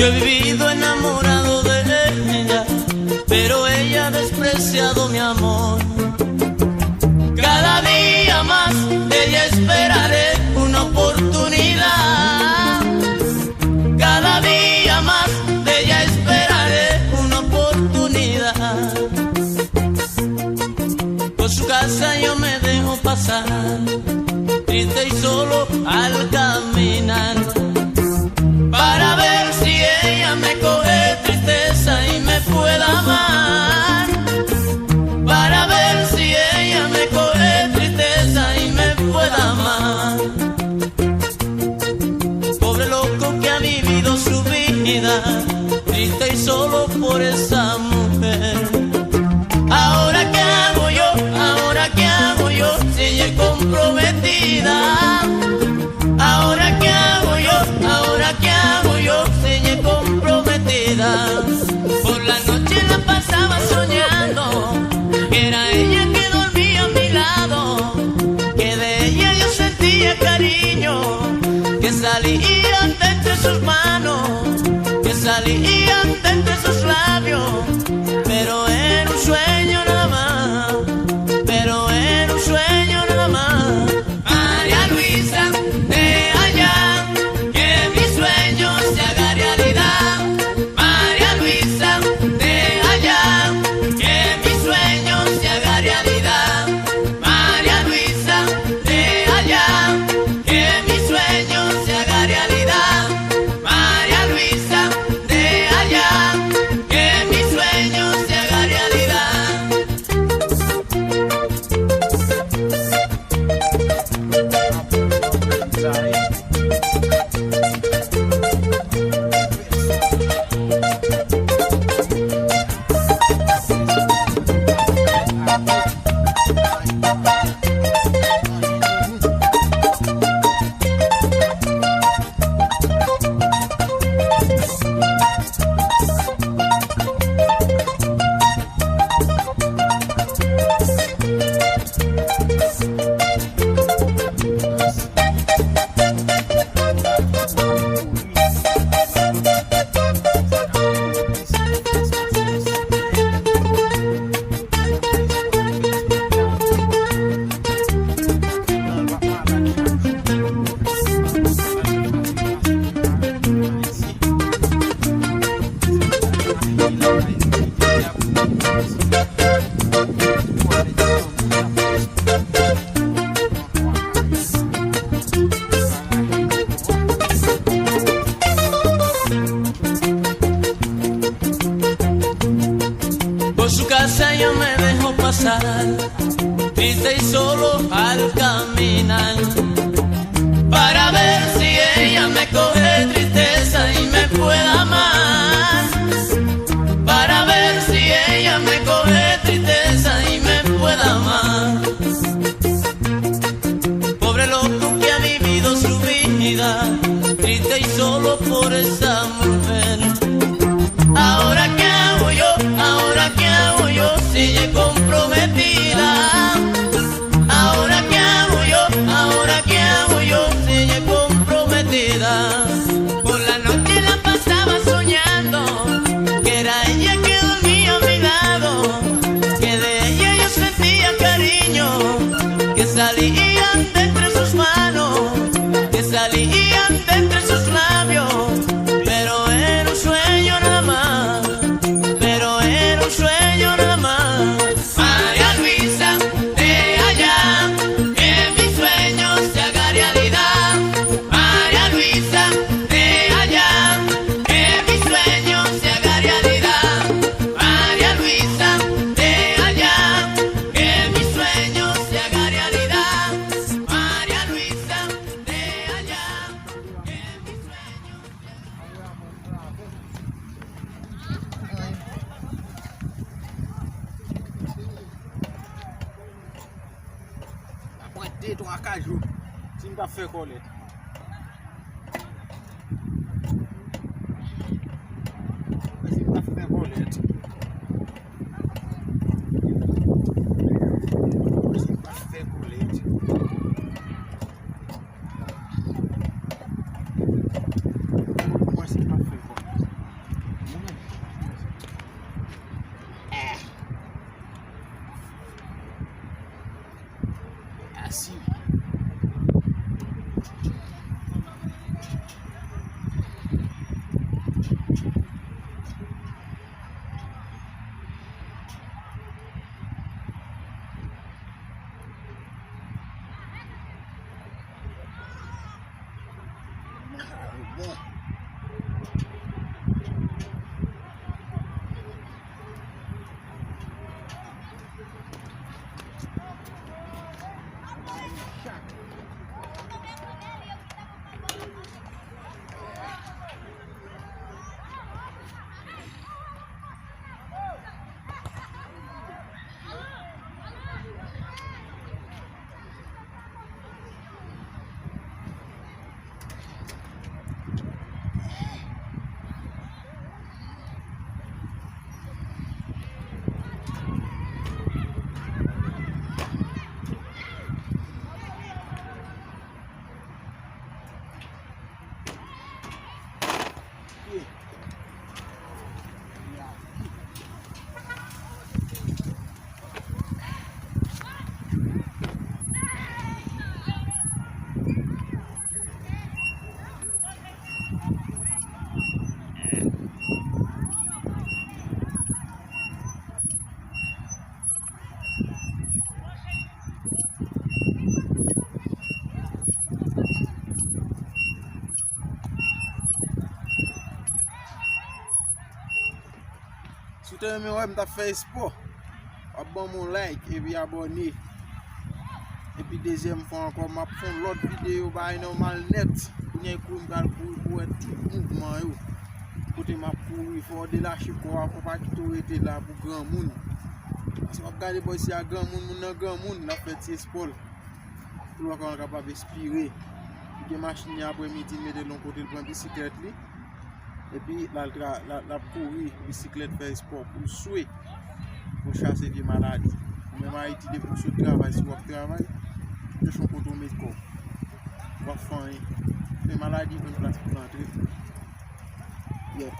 Yo he vivido enamorado de ella, pero ella ha despreciado mi amor. Cada día más de ella esperaré una oportunidad. Cada día más de ella esperaré una oportunidad. Por su casa yo me dejo pasar, triste y solo al caminar, para ver si ella me coge tristeza y me pueda amar. Para ver si ella me coge tristeza y me pueda amar. Pobre loco que ha vivido su vida, triste y solo por esa mujer. Ahora qué hago yo, ahora qué hago yo, si ella es comprometida. Ahora qué hago yo, ahora qué hago yo, si ella es comprometida. Por la noche la pasaba soñando que era ella que dormía a mi lado, que de ella yo sentía cariño, que salía de entre sus manos, que salía de entre sus labios. Pero era un sueño nada más, pero era un sueño nada más. María Luisa, deja ya que mi sueño se haga realidad. María Luisa, deja ya que mi sueño se haga realidad. María Luisa, deja ya que mi sueño se haga realidad. María Luisa, deja ya que mi sueño se haga realidad. Por su casa yo me dejo pasar, triste y solo al caminar, para ver si ella me coge tristeza y me pueda amar. Para ver si ella me coge tristeza y me pueda amar. Pobre loco que ha vivido su vida, triste y solo por esa mujer. Ahora qué hago yo, ahora qué hago yo, si ella es comprometida. Ahora qué hago yo, ahora qué hago yo, si ella es comprometida. Por la noche la pasaba soñando que era ella que dormía a mi lado, que de ella yo sentía cariño, que salían de entre sus manos, que salían de entre sus labios. Pero era un sueño nada más, pero era un sueño nada más. María Luisa, deja ya que mi sueño se haga realidad. María Luisa, deja ya que mi sueño se haga realidad. María Luisa, deja ya que mi sueño se haga realidad. María Luisa, deja ya que mi sueño. Aguentei uma caju, time da fé coleta. Time da fé coleta. Time da fé coleta. Mas time da fé coleta. Bon. Si tu aimes ouais, m'ta fait sport, abonne mon like et puis abonner. Et puis deuxième fois encore m'a fait l'autre vidéo bah normal net. Pour y courir pour tout mouvement yo. Côté m'a pour il faut délacher quoi pour pas quitter là pour grand monde. Parce que regarder boy si a grand monde la fait sport. Pour encore capable inspirer. Puis machine après-midi mettre de l'autre côté le bicyclette li. Et puis la courir bicyclette faire sport pour souhait pour chasser des maladies. Même Haïti pour ce travail sur le travail, je suis pour tout mettre corps. Pour faire les maladies une place pour entrer. Yeah,